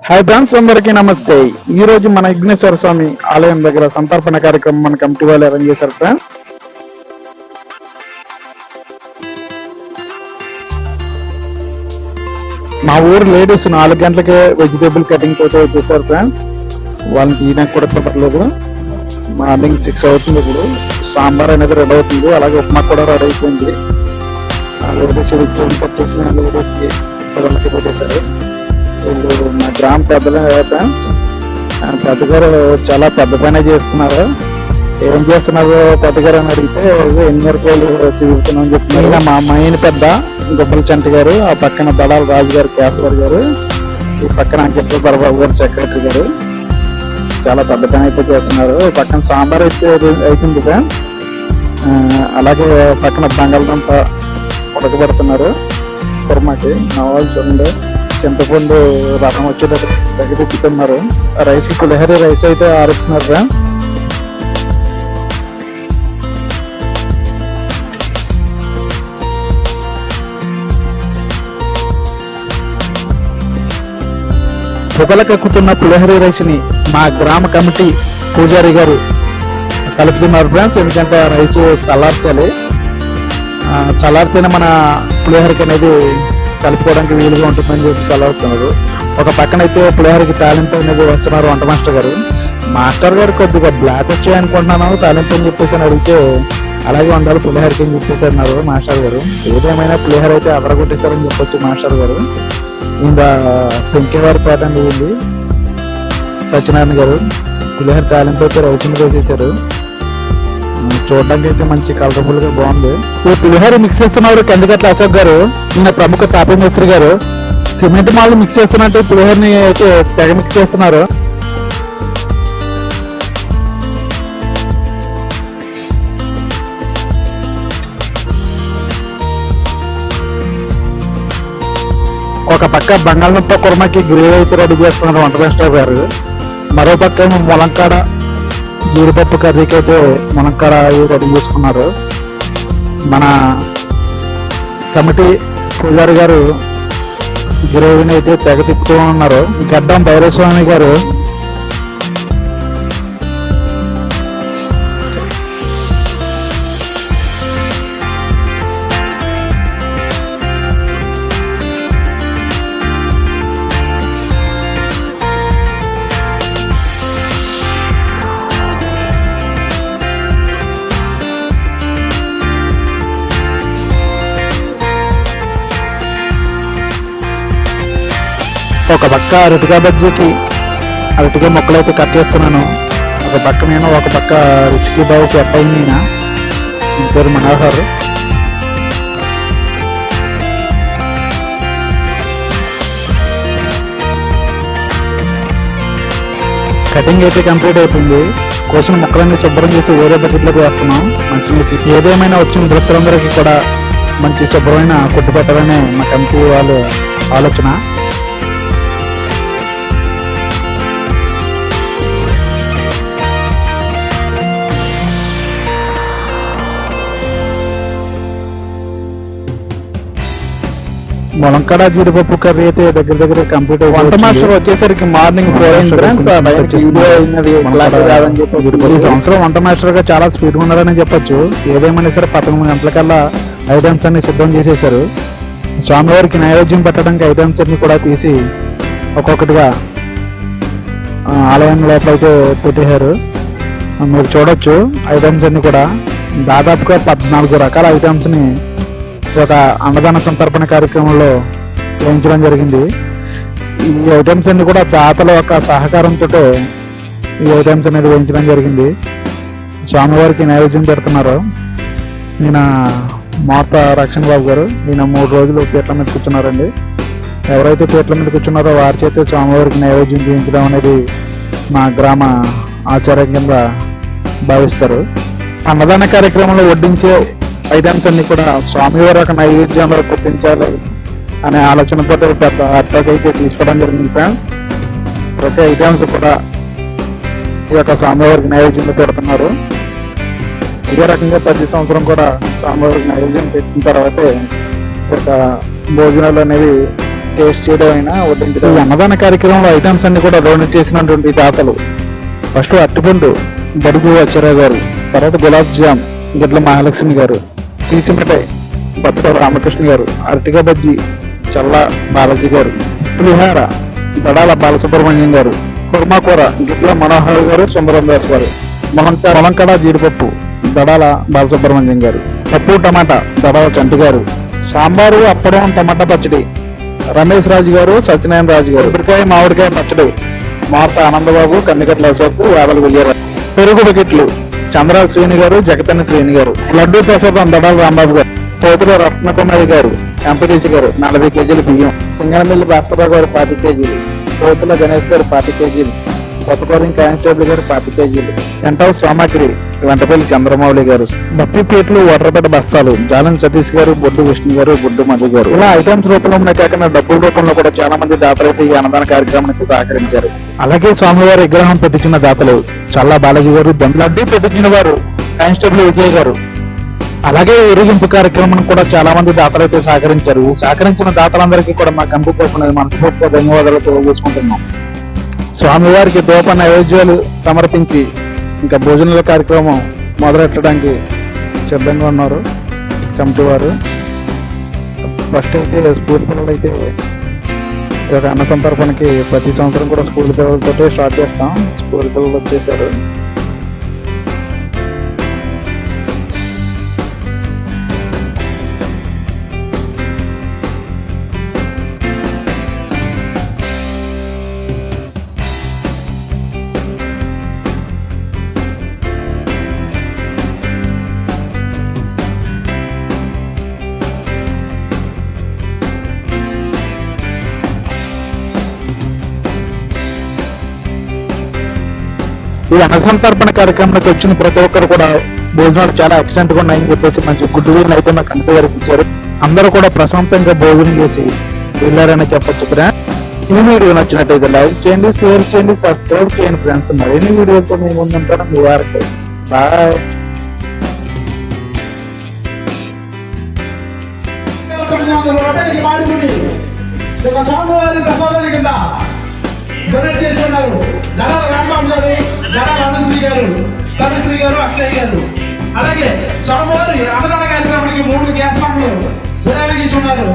Hi friends, అందరికీ నమస్తే. ఈ రోజు మన విఘ్నేశ్వర స్వామి ఆలయం దగ్గర సంతర్పణ కార్యక్రమం మన కమిటీ వాళ్ళు అరేంజ్ చేశారు ఫ్రెండ్స్. మా ఊరు లేడీస్ 4 గంటలకే వెజిటేబుల్ కటింగ్ తోటి వచ్చేసారు ఫ్రెండ్స్. వాళ్ళకి ఈయనకు కూడా కుదరలేదు. మార్నింగ్ 6 అవుతుంది. ఇప్పుడు సాంబార్ అనేది రెడీ అవుతుంది, అలాగే ఉప్మా కూడా రెడీ అయిపోయింది. లేడీస్ వచ్చేసిన లేడీస్కి పిల్లలకి పెట్టేశారు. వీళ్ళు మా గ్రామ పెద్దలు ఫ్రెండ్స్. పెద్దగారు చాలా పెద్ద పని చేస్తున్నారు. ఏం చేస్తున్నారు పెద్దగారు అని అడిగితే ఎన్ని రూపాయలు చూపుతున్నామని చెప్తున్నారు. మా అమ్మాయిని పెద్ద గొప్పల చంటి గారు, ఆ పక్కన దళాల రాజు గారు కేశవర్ గారు, ఈ పక్కన అంకిత బరబాబు గారు సెక్రటరీ గారు చాలా పెద్ద పని అయితే చేస్తున్నారు. ఈ పక్కన సాంబార్ అయితే అవుతుంది ఫ్రెండ్స్. అలాగే పక్కన బంగాళదుంప ఉడకబెడుతున్నారు కుర్మాకి. నా వాళ్ళు చూడండి చింతపండు రసం వచ్చేటట్టు దగ్గర తిప్పుతున్నారు. రైస్ పులిహోర రైస్ అయితే ఆరుస్తున్నారు ఫ్రెండ్స్. పొగలకెక్కుతున్న పులిహోర రైస్ ని మా గ్రామ కమిటీ పూజారి గారు కలుపుతున్నారు ఫ్రెండ్స్. ఎందుకంటే రైస్ చల్లార్చాలి. చల్లారితేనే మన పులిహోరకి అనేది కలుపుకోవడానికి వీలుగా ఉంటుందని చెప్పి చల్లారుతున్నారు. ఒక పక్కన అయితే పులిహోరకి తాలింపు అనేది వస్తున్నారు వంట మాస్టర్ గారు. మాస్టర్ గారు కొద్దిగా బ్లాక్ వచ్చాయనుకుంటున్నాను, తాలింపు అని చెప్పేసి అడిగితే అలాగే ఉండాలి పులిహోరకి అని చెప్పేసి అన్నారు మాస్టర్ గారు. ఏదేమైనా పులిహోర అయితే అదరగొట్టేశారని చెప్పొచ్చు మాస్టర్ గారు. ఇంత పెంకేవారి పేట ఉంది సత్యనారాయణ గారు. పులిహోర తాలింపు అయితే రైస్ మీద వేసేసారు. చూడడానికి అయితే మంచి కలర్ఫుల్ గా బాగుంది. ఈ పులిహోర మిక్స్ చేస్తున్నారు కందికట్ల అశోక్ గారు, ఈయన ప్రముఖ తాపీ మేస్త్రి గారు. సిమెంట్ మాలు మిక్స్ చేస్తున్నట్టు పులిహోరని అయితే తెగ మిక్స్ చేస్తున్నారు. ఒక పక్క బంగాళదుంప కుర్మకి గ్రేవీ అయితే రెడీ చేస్తున్నారు వంట మాస్టర్ గారు. మరో పక్క ములంకాడ జీడిపప్పు కర్రీకి అయితే ములంకాడ రెడీ చేసుకున్నారు. మన కమిటీ పూజారి గారు గ్రేవీని అయితే తెగ తిప్పుతూ ఉన్నారు. గడ్డం భైరవస్వామి గారు ఒక పక్క అరటికాయ బజ్జీకి అరటికాయ ముక్కలు అయితే కట్ చేస్తున్నాను. ఒక పక్క నేను, ఒక పక్క రుచికి బాబుకి అబ్బాయి ఈయన పేరు మనోహర్. కటింగ్ అయితే కంప్లీట్ అయిపోయింది. కోసిన ముక్కలన్నీ శుభ్రం చేసి వేరే బకెట్లోకి వేస్తున్నాం. మంచి ఏదేమైనా వచ్చిన దృష్టిలందరికీ కూడా మంచి శుభ్రమైన కొట్టు పెట్టాలనే మా కమిటీ వాళ్ళ ఆలోచన. ములంకాడ జీడిపప్పు కర్రీ అయితే దగ్గర కంప్లీట్ అయ్యి వంట మాస్టర్ వచ్చేసరికి మార్నింగ్ 4 ఈ సంవత్సరం వంట మాస్టర్ గా చాలా స్పీడ్ ఉన్నారని చెప్పొచ్చు. ఏదేమైనా సరే 11 గంటలకల్లా ఐటమ్స్ అన్ని సిద్ధం చేసేసారు. స్వామివారికి నైవేద్యం పెట్టడానికి ఐటమ్స్ అన్ని కూడా తీసి ఒక్కొక్కటిగా ఆలయం లోపలైతే పెట్టేశారు. మీరు చూడొచ్చు ఐటమ్స్ అన్ని కూడా దాదాపుగా 14 రకాల ఐటమ్స్ ని ఒక అన్నదాన సంతర్పణ కార్యక్రమంలో వేయించడం జరిగింది. ఈ ఐటమ్స్ అన్ని కూడా దాతల యొక్క సహకారంతో ఈ ఐటమ్స్ అనేది వేయించడం జరిగింది. స్వామివారికి నైవేద్యం పెడుతున్నారు. ఈయన మాత రక్షణ బాబు గారు. ఈయన 3 రోజులు పీట్ల మీద కూర్చున్నారండి. ఎవరైతే పీట్ల మీద కూర్చున్నారో వారి చేతే స్వామివారికి నైవేద్యం చేయించడం అనేది మా గ్రామ ఆచార్యం కింద భావిస్తారు. అన్నదాన కార్యక్రమంలో వడ్డించే ఐటమ్స్ అన్ని కూడా స్వామివారి యొక్క నైవేద్యంలో గుర్తించాలి అనే ఆలోచనతో పెద్ద అట్టకి అయితే తీసుకోవడం జరిగింది ఫ్రెండ్స్. ప్రతి ఐటమ్స్ కూడా ఈ యొక్క స్వామివారికి నైవేద్యంలో పెడుతున్నారు. ఇదే రకంగా ప్రతి సంవత్సరం కూడా స్వామివారికి నైవేద్యం పెట్టిన తర్వాతే ఒక భోజనాలు అనేవి టేస్ట్ చేయడం అయినా వడ్డించడం. ఈ అన్నదాన కార్యక్రమంలో ఐటమ్స్ అన్ని కూడా డొనేట్ చేసినటువంటి దాతలు ఫస్ట్ అట్టిపండు బడుగు అచ్చారావు గారు, తర్వాత గులాబ్ జామ్ గిడ్ల మహాలక్ష్మి గారు, తీసిమిఠాయి బత్త రామకృష్ణ గారు, అరటిగా బజ్జి చల్ల బాలాజీ గారు, పులిహార దడాల బాలసుబ్రహ్మణ్యం గారు, కుర్మాకూర గిడ్ల మనోహర్ గారు, సుందరం దాస్ గారు, మొలంకడ జీడిపప్పు దడాల బాలసుబ్రహ్మణ్యం గారు, పప్పు టమాటా దడాల చంటి గారు, సాంబారు అప్పడం టమాటా పచ్చడి రమేష్ రాజు గారు, సత్యనారాయణ రాజు గారు, ఉడికాయ మామిడికాయ పచ్చడి మార్త ఆనందబాబు, కన్నికట్ల అశోక్, వేదల విజయరావు, పెరుగు బకెట్లు చంద్రాల శ్రేణి గారు, జగతన్ని శ్రేణి గారు, లడ్డూ ప్రసాదం దడాల రాంబాబు గారు, పోతుల రత్నకుమారి గారు, ఎంపీటీసీ గారు 40 కేజీలు బియ్యం, సింగనమిల్లి భాస్కరరావు గారు 20 కేజీలు, పోతుల గణేష్ గారు 20 కేజీలు, కొత్తపల్లి కానిస్టేబుల్ గారు 20 కేజీలు, టెంట్ హౌస్ సామాగ్రి వెంటపల్లి చంద్రమౌళి గారు, బప్పిపేటలు వాటర్పేట బస్తాలు జాలం సతీష్ గారు, బొడ్డు విష్ణు గారు, బొడ్డు మధు గారు. ఇలా ఐటమ్స్ రూపంలోనే కాకుండా డబ్బుల రూపంలో కూడా చాలా మంది దాతలైతే ఈ అన్నదాన కార్యక్రమానికి సహకరించారు. అలాగే స్వామివారి విగ్రహం పెట్టించిన దాతలు చల్లా బాలాజీ గారు, లడ్డూ పెట్టించిన వారు కానిస్టేబుల్ విజయ్ గారు. అలాగే ఊరేగింపు కార్యక్రమం కూడా చాలా మంది దాతలైతే సహకరించారు. ఈ సహకరించిన దాతలందరికీ కూడా మా కంపెనీ తరఫున మనస్ఫూర్తిగా ధన్యవాదాలు తెలియజేసుకుంటున్నాం. స్వామివారికి దూప నైవేద్యాలు సమర్పించి ఇంకా భోజనాల కార్యక్రమం మొదలెట్టడానికి సిద్ధంగా ఉన్నారు కమిటీ వారు. ఫస్ట్ అయితే స్కూల్ పిల్లలు అయితే ఈ యొక్క అన్న సంతర్పణకి ప్రతి సంవత్సరం కూడా స్కూల్ పిల్లలతో స్టార్ట్ చేస్తాం. స్కూల్ పిల్లలు వచ్చేసారు. ఈ అన్నసంతర్పణ కార్యక్రమానికి వచ్చిన ప్రతి ఒక్కరు కూడా భోజనాలు చాలా ఎక్సలెంట్ గా ఉన్నాయని చెప్పేసి మంచి గుడ్ విల్ అయితే మా కంటి గారికి ఇచ్చారు. అందరూ కూడా ప్రశాంతంగా భోజనం చేసి వెళ్ళారని చెప్పొచ్చు. ఈ వీడియో నచ్చినట్టయితే లైక్ చేయండి, షేర్ చేయండి, సబ్స్క్రైబ్ చేయండి ఫ్రెండ్స్. మరిన్ని వీడియోతో మేము ముందుంటాను. మీ వారికి బాయ్. డొనేట్ చేస్తున్నారు దళాల రాంబాబు గారు, దళాల అనుశ్రీ గారు, తనుశ్రీ గారు, అక్షయ్ గారు. అలాగే స్వామివారి అన్నదాన కార్యక్రమానికి 3 గ్యాస్ పంపులు విరాళించున్నారు.